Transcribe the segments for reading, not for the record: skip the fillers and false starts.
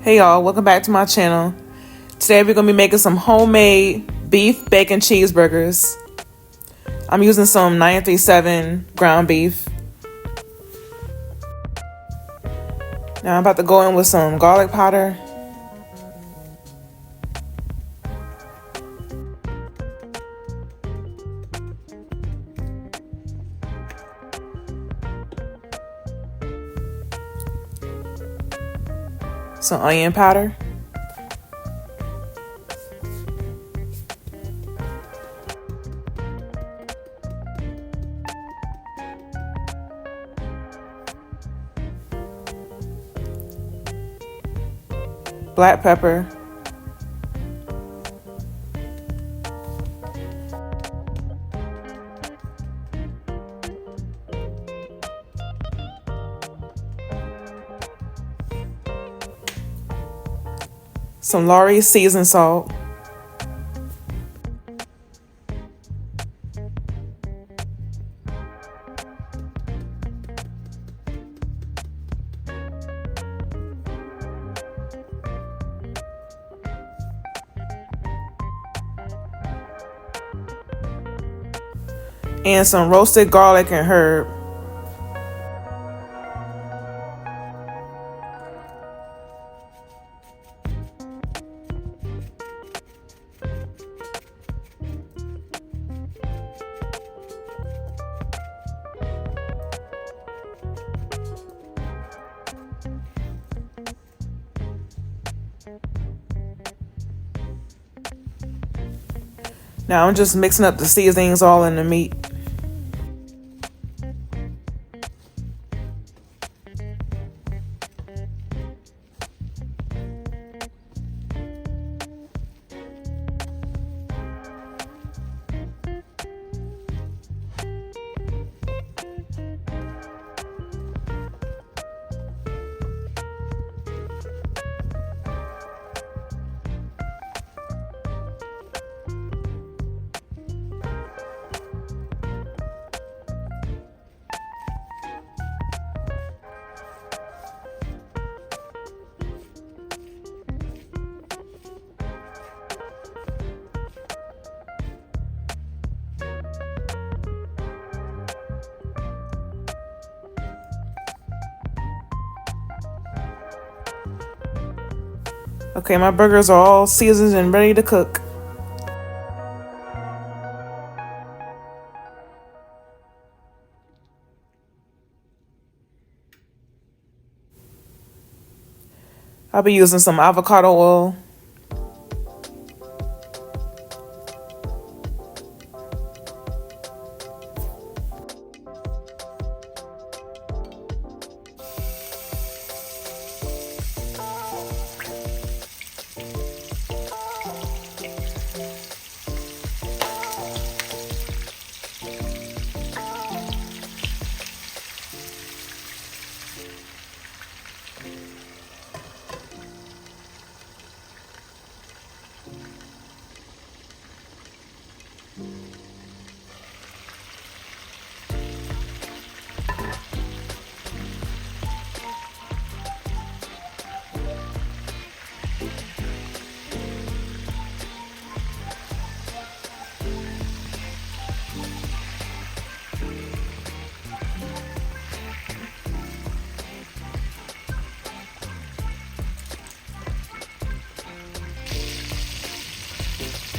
Hey y'all, welcome back to my channel. Today we're going to be making some homemade beef bacon cheeseburgers. I'm using some 937 ground beef. Now I'm about to go in with some garlic powder. Some onion powder. Black pepper. Some lawry seasoned salt. And some roasted garlic and herb. Now I'm just mixing up the seasonings all in the meat. Okay, my burgers are all seasoned and ready to cook. I'll be using some avocado oil.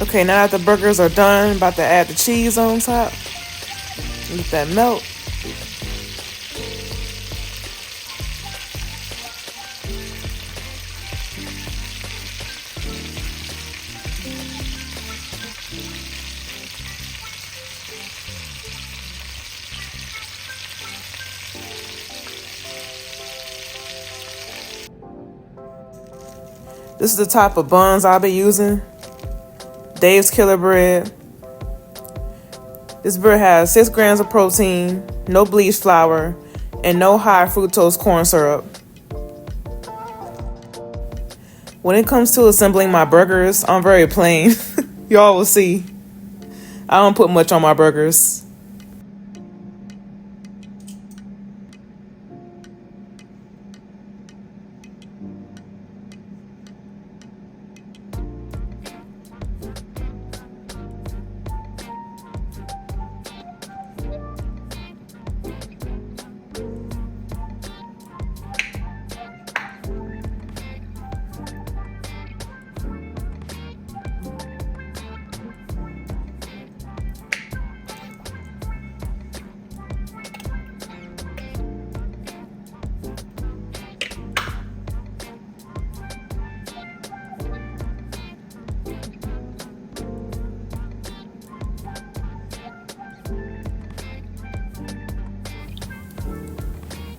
Okay, now that the burgers are done, I'm about to add the cheese on top. Let that melt. This is the type of buns I'll be using. Dave's Killer Bread. This bread has 6 grams of protein, no bleached flour, and no high fructose corn syrup. When it comes to assembling my burgers, I'm very plain. Y'all will see. I don't put much on my burgers.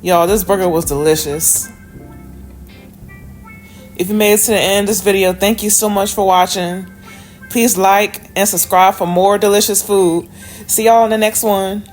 Y'all, this burger was delicious. If you made it to the end of this video, thank you so much for watching. Please like and subscribe for more delicious food. See y'all in the next one.